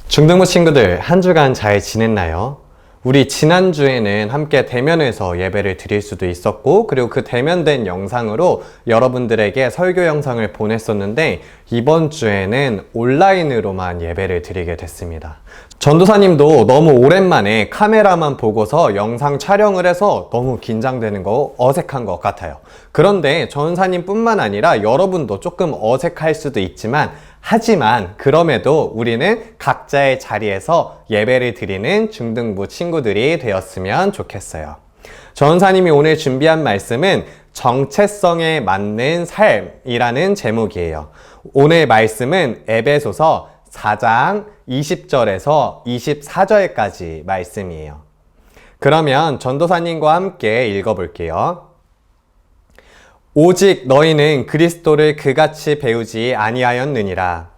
중등부 친구들 한 주간 잘 지냈나요? 우리 지난주에는 함께 대면해서 예배를 드릴 수도 있었고, 그리고 그 대면된 영상으로 여러분들에게 설교 영상을 보냈었는데, 이번 주에는 온라인으로만 예배를 드리게 됐습니다. 전도사님도 너무 오랜만에 카메라만 보고서 영상 촬영을 해서 너무 긴장되는 거, 어색한 것 같아요. 그런데 전사님 뿐만 아니라 여러분도 조금 어색할 수도 있지만, 하지만 그럼에도 우리는 각자의 자리에서 예배를 드리는 중등부 친구들이 되었으면 좋겠어요. 전사님이 오늘 준비한 말씀은 정체성에 맞는 삶이라는 제목이에요. 오늘 말씀은 에베소서 4장 20절에서 24절까지 말씀이에요. 그러면 전도사님과 함께 읽어볼게요. 오직 너희는 그리스도를 그같이 배우지 아니하였느니라.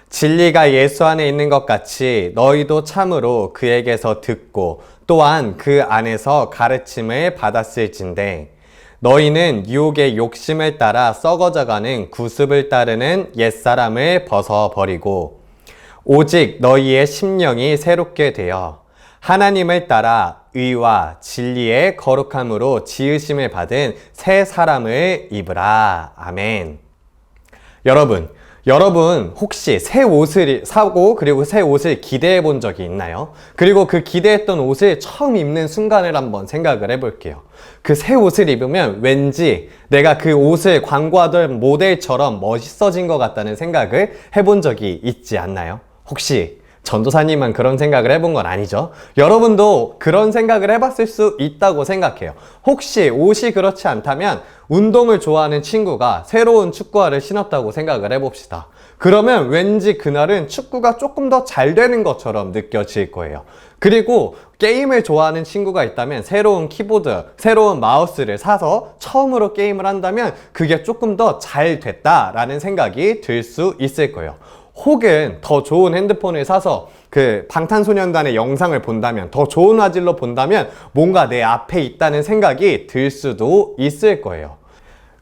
진리가 예수 안에 있는 것 같이 너희도 참으로 그에게서 듣고 또한 그 안에서 가르침을 받았을진데, 너희는 유혹의 욕심을 따라 썩어져가는 구습을 따르는 옛사람을 벗어버리고 오직 너희의 심령이 새롭게 되어 하나님을 따라 의와 진리의 거룩함으로 지으심을 받은 새 사람을 입으라. 아멘. 여러분 혹시 새 옷을 사고 그리고 새 옷을 기대해 본 적이 있나요? 그리고 그 기대했던 옷을 처음 입는 순간을 한번 생각을 해볼게요. 그 새 옷을 입으면 왠지 내가 그 옷을 광고하던 모델처럼 멋있어진 것 같다는 생각을 해본 적이 있지 않나요? 혹시 전도사님만 그런 생각을 해본 건 아니죠? 여러분도 그런 생각을 해봤을 수 있다고 생각해요. 혹시 옷이 그렇지 않다면 운동을 좋아하는 친구가 새로운 축구화를 신었다고 생각을 해봅시다. 그러면 왠지 그날은 축구가 조금 더 잘 되는 것처럼 느껴질 거예요. 그리고 게임을 좋아하는 친구가 있다면 새로운 키보드, 새로운 마우스를 사서 처음으로 게임을 한다면 그게 조금 더 잘 됐다라는 생각이 들 수 있을 거예요. 혹은 더 좋은 핸드폰을 사서 그 방탄소년단의 영상을 본다면, 더 좋은 화질로 본다면 뭔가 내 앞에 있다는 생각이 들 수도 있을 거예요.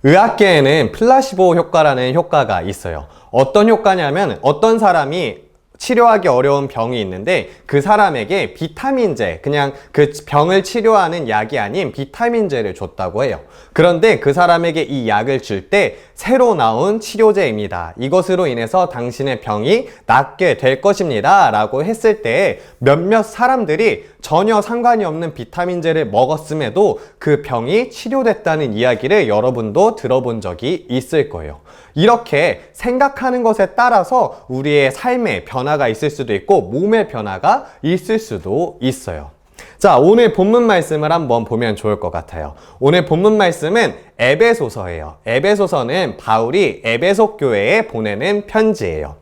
의학계에는 플라시보 효과라는 효과가 있어요. 어떤 효과냐면 어떤 사람이 치료하기 어려운 병이 있는데 그 사람에게 비타민제, 그냥 그 병을 치료하는 약이 아닌 비타민제를 줬다고 해요. 그런데 그 사람에게 이 약을 줄 때 새로 나온 치료제입니다. 이것으로 인해서 당신의 병이 낫게 될 것입니다. 라고 했을 때 몇몇 사람들이 전혀 상관이 없는 비타민제를 먹었음에도 그 병이 치료됐다는 이야기를 여러분도 들어본 적이 있을 거예요. 이렇게 생각하는 것에 따라서 우리의 삶의 변화가 있을 수도 있고 몸의 변화가 있을 수도 있어요. 자, 오늘 본문 말씀을 한번 보면 좋을 것 같아요. 오늘 본문 말씀은 에베소서예요. 에베소서는 바울이 에베소 교회에 보내는 편지예요.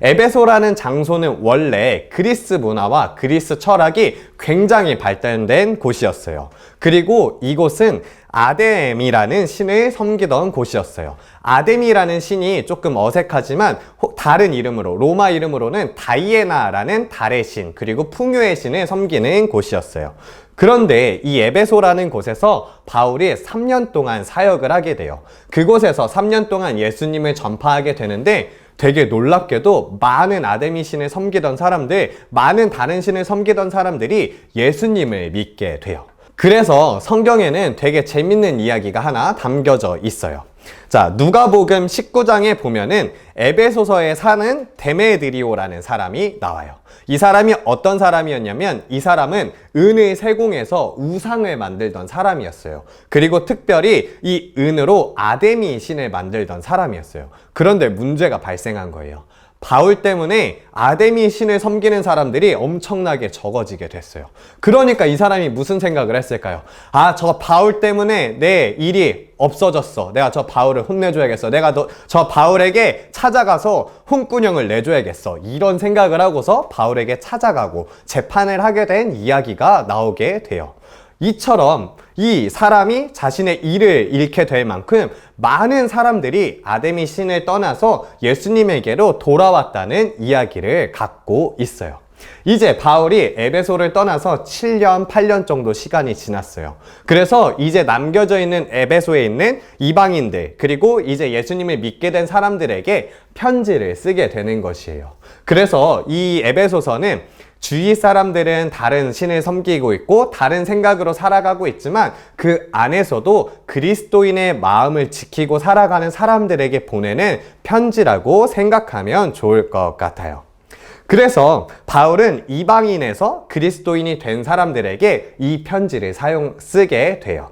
에베소라는 장소는 원래 그리스 문화와 그리스 철학이 굉장히 발달된 곳이었어요. 그리고 이곳은 아뎀이라는 신을 섬기던 곳이었어요. 아뎀이라는 신이 조금 어색하지만 다른 이름으로, 로마 이름으로는 다이애나라는 달의 신, 그리고 풍요의 신을 섬기는 곳이었어요. 그런데 이 에베소라는 곳에서 바울이 3년 동안 사역을 하게 돼요. 그곳에서 3년 동안 예수님을 전파하게 되는데 되게 놀랍게도 많은 아데미 신을 섬기던 사람들, 많은 다른 신을 섬기던 사람들이 예수님을 믿게 돼요. 그래서 성경에는 되게 재밌는 이야기가 하나 담겨져 있어요. 자, 누가복음 19장에 보면은 에베소서에 사는 데메드리오라는 사람이 나와요. 이 사람이 어떤 사람이었냐면 이 사람은 은을 세공해서 우상을 만들던 사람이었어요. 그리고 특별히 이 은으로 아데미 신을 만들던 사람이었어요. 그런데 문제가 발생한 거예요. 바울 때문에 아데미 신을 섬기는 사람들이 엄청나게 적어지게 됐어요. 그러니까 이 사람이 무슨 생각을 했을까요? 아, 저 바울 때문에 내 일이 없어졌어. 내가 저 바울을 혼내줘야겠어. 내가 저 바울에게 찾아가서 혼꾸녕을 내줘야겠어. 이런 생각을 하고서 바울에게 찾아가고 재판을 하게 된 이야기가 나오게 돼요. 이처럼 이 사람이 자신의 일을 잃게 될 만큼 많은 사람들이 아데미 신을 떠나서 예수님에게로 돌아왔다는 이야기를 갖고 있어요. 이제 바울이 에베소를 떠나서 7년, 8년 정도 시간이 지났어요. 그래서 이제 남겨져 있는 에베소에 있는 이방인들, 그리고 이제 예수님을 믿게 된 사람들에게 편지를 쓰게 되는 것이에요. 그래서 이 에베소서는 주위 사람들은 다른 신을 섬기고 있고 다른 생각으로 살아가고 있지만 그 안에서도 그리스도인의 마음을 지키고 살아가는 사람들에게 보내는 편지라고 생각하면 좋을 것 같아요. 그래서 바울은 이방인에서 그리스도인이 된 사람들에게 이 편지를 쓰게 돼요.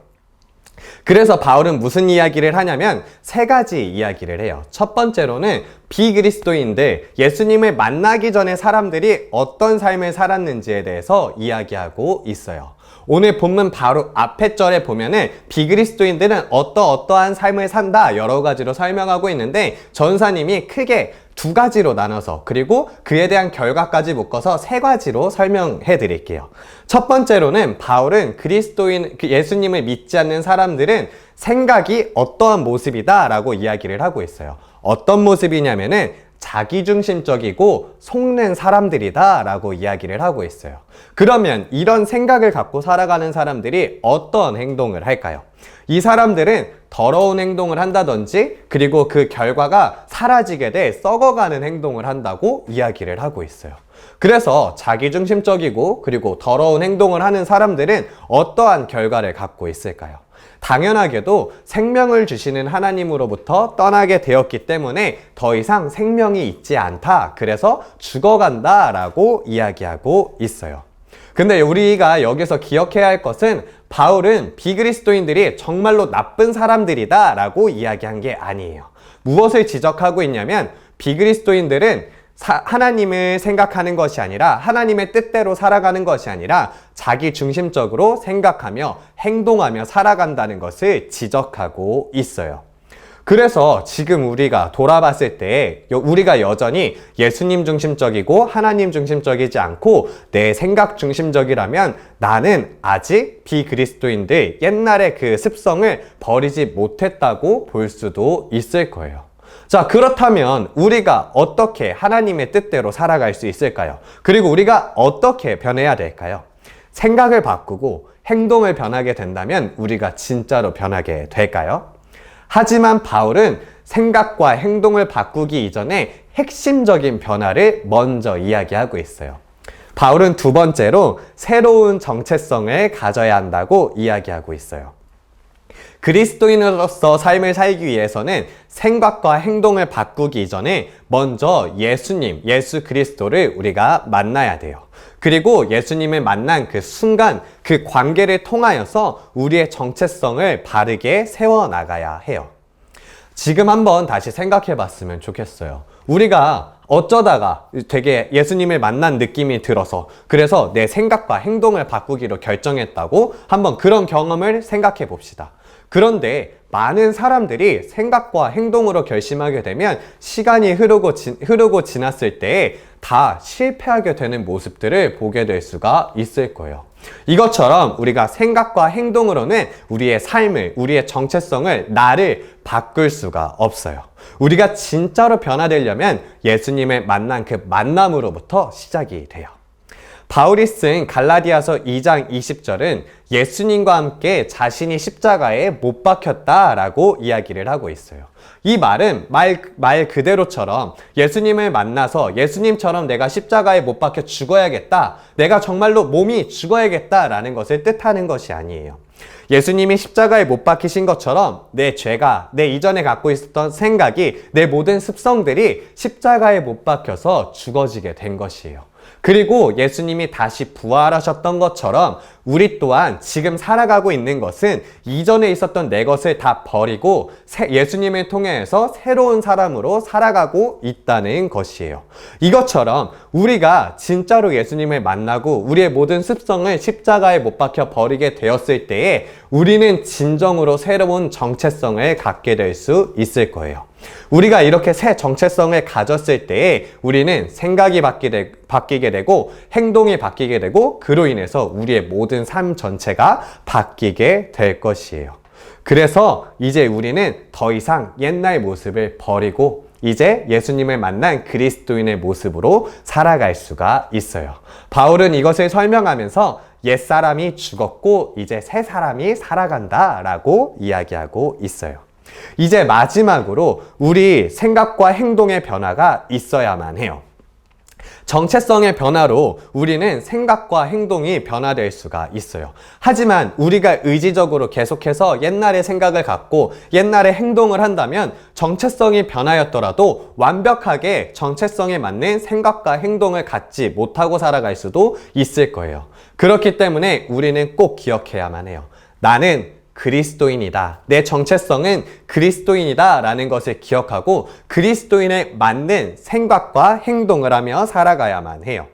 그래서 바울은 무슨 이야기를 하냐면 세 가지 이야기를 해요. 첫 번째로는 비그리스도인들, 예수님을 만나기 전에 사람들이 어떤 삶을 살았는지에 대해서 이야기하고 있어요. 오늘 본문 바로 앞에 절에 보면은 비그리스도인들은 어떠한 삶을 산다 여러 가지로 설명하고 있는데 전사님이 크게 두 가지로 나눠서 그리고 그에 대한 결과까지 묶어서 세 가지로 설명해 드릴게요. 첫 번째로는 바울은 예수님을 믿지 않는 사람들은 생각이 어떠한 모습이다 라고 이야기를 하고 있어요. 어떤 모습이냐면은 자기중심적이고 속는 사람들이다 라고 이야기를 하고 있어요. 그러면 이런 생각을 갖고 살아가는 사람들이 어떤 행동을 할까요? 이 사람들은 더러운 행동을 한다든지 그리고 그 결과가 사라지게 돼 썩어가는 행동을 한다고 이야기를 하고 있어요. 그래서 자기중심적이고 그리고 더러운 행동을 하는 사람들은 어떠한 결과를 갖고 있을까요? 당연하게도 생명을 주시는 하나님으로부터 떠나게 되었기 때문에 더 이상 생명이 있지 않다. 그래서 죽어간다 라고 이야기하고 있어요. 근데 우리가 여기서 기억해야 할 것은 바울은 비그리스도인들이 정말로 나쁜 사람들이다 라고 이야기한 게 아니에요. 무엇을 지적하고 있냐면 비그리스도인들은 하나님을 생각하는 것이 아니라 하나님의 뜻대로 살아가는 것이 아니라 자기 중심적으로 생각하며 행동하며 살아간다는 것을 지적하고 있어요. 그래서 지금 우리가 돌아봤을 때 우리가 여전히 예수님 중심적이고 하나님 중심적이지 않고 내 생각 중심적이라면 나는 아직 비그리스도인들 옛날의 그 습성을 버리지 못했다고 볼 수도 있을 거예요. 자, 그렇다면 우리가 어떻게 하나님의 뜻대로 살아갈 수 있을까요? 그리고 우리가 어떻게 변해야 될까요? 생각을 바꾸고 행동을 변하게 된다면 우리가 진짜로 변하게 될까요? 하지만 바울은 생각과 행동을 바꾸기 이전에 핵심적인 변화를 먼저 이야기하고 있어요. 바울은 두 번째로 새로운 정체성을 가져야 한다고 이야기하고 있어요. 그리스도인으로서 삶을 살기 위해서는 생각과 행동을 바꾸기 이전에 먼저 예수 그리스도를 우리가 만나야 돼요. 그리고 예수님을 만난 그 순간 그 관계를 통하여서 우리의 정체성을 바르게 세워나가야 해요. 지금 한번 다시 생각해 봤으면 좋겠어요. 우리가 어쩌다가 되게 예수님을 만난 느낌이 들어서 그래서 내 생각과 행동을 바꾸기로 결정했다고 한번 그런 경험을 생각해 봅시다. 그런데 많은 사람들이 생각과 행동으로 결심하게 되면 시간이 흐르고 지났을 때 다 실패하게 되는 모습들을 보게 될 수가 있을 거예요. 이것처럼 우리가 생각과 행동으로는 우리의 삶을, 우리의 정체성을, 나를 바꿀 수가 없어요. 우리가 진짜로 변화되려면 예수님을 만난 그 만남으로부터 시작이 돼요. 바울이 쓴 갈라디아서 2장 20절은 예수님과 함께 자신이 십자가에 못 박혔다라고 이야기를 하고 있어요. 이 말은 말 그대로처럼 예수님을 만나서 예수님처럼 내가 십자가에 못 박혀 죽어야겠다. 내가 정말로 몸이 죽어야겠다라는 것을 뜻하는 것이 아니에요. 예수님이 십자가에 못 박히신 것처럼 내 죄가, 내 이전에 갖고 있었던 생각이, 내 모든 습성들이 십자가에 못 박혀서 죽어지게 된 것이에요. 그리고 예수님이 다시 부활하셨던 것처럼 우리 또한 지금 살아가고 있는 것은 이전에 있었던 내 것을 다 버리고 예수님을 통해서 새로운 사람으로 살아가고 있다는 것이에요. 이것처럼 우리가 진짜로 예수님을 만나고 우리의 모든 습성을 십자가에 못 박혀 버리게 되었을 때에 우리는 진정으로 새로운 정체성을 갖게 될 수 있을 거예요. 우리가 이렇게 새 정체성을 가졌을 때에 우리는 생각이 바뀌게 되고 행동이 바뀌게 되고 그로 인해서 우리의 모든 삶 전체가 바뀌게 될 것이에요. 그래서 이제 우리는 더 이상 옛날 모습을 버리고 이제 예수님을 만난 그리스도인의 모습으로 살아갈 수가 있어요. 바울은 이것을 설명하면서 옛사람이 죽었고 이제 새 사람이 살아간다 라고 이야기하고 있어요. 이제 마지막으로 우리 생각과 행동의 변화가 있어야만 해요. 정체성의 변화로 우리는 생각과 행동이 변화될 수가 있어요. 하지만 우리가 의지적으로 계속해서 옛날의 생각을 갖고 옛날의 행동을 한다면 정체성이 변하였더라도 완벽하게 정체성에 맞는 생각과 행동을 갖지 못하고 살아갈 수도 있을 거예요. 그렇기 때문에 우리는 꼭 기억해야만 해요. 나는 그리스도인이다. 내 정체성은 그리스도인이다 라는 것을 기억하고 그리스도인에 맞는 생각과 행동을 하며 살아가야만 해요.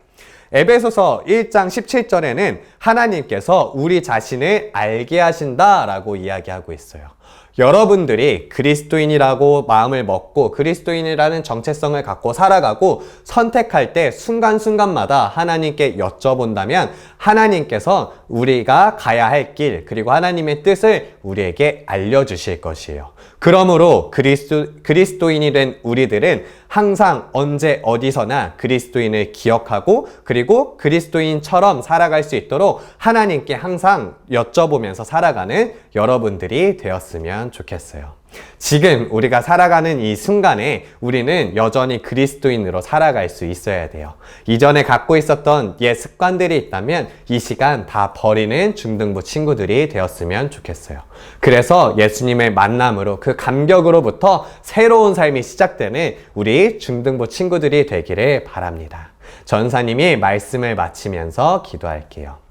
에베소서 1장 17절에는 하나님께서 우리 자신을 알게 하신다 라고 이야기하고 있어요. 여러분들이 그리스도인이라고 마음을 먹고 그리스도인이라는 정체성을 갖고 살아가고 선택할 때 순간순간마다 하나님께 여쭤본다면 하나님께서 우리가 가야 할 길 그리고 하나님의 뜻을 우리에게 알려주실 것이에요. 그러므로 그리스도인이 된 우리들은 항상 언제 어디서나 그리스도인을 기억하고 그리고 그리스도인처럼 살아갈 수 있도록 하나님께 항상 여쭤보면서 살아가는 여러분들이 되었으면 좋겠어요. 지금 우리가 살아가는 이 순간에 우리는 여전히 그리스도인으로 살아갈 수 있어야 돼요. 이전에 갖고 있었던 옛 습관들이 있다면 이 시간 다 버리는 중등부 친구들이 되었으면 좋겠어요. 그래서 예수님의 만남으로 그 감격으로부터 새로운 삶이 시작되는 우리 중등부 친구들이 되기를 바랍니다. 전사님이 말씀을 마치면서 기도할게요.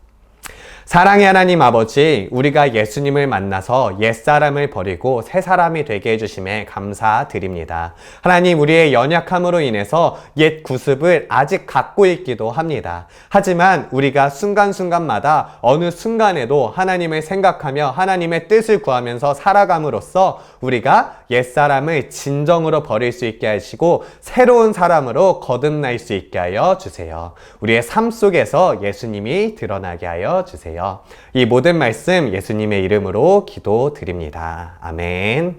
사랑의 하나님 아버지, 우리가 예수님을 만나서 옛사람을 버리고 새사람이 되게 해주심에 감사드립니다. 하나님, 우리의 연약함으로 인해서 옛 구습을 아직 갖고 있기도 합니다. 하지만 우리가 순간순간마다 어느 순간에도 하나님을 생각하며 하나님의 뜻을 구하면서 살아감으로써 우리가 옛사람을 진정으로 버릴 수 있게 하시고 새로운 사람으로 거듭날 수 있게 하여 주세요. 우리의 삶 속에서 예수님이 드러나게 하여 주세요. 이 모든 말씀 예수님의 이름으로 기도드립니다. 아멘.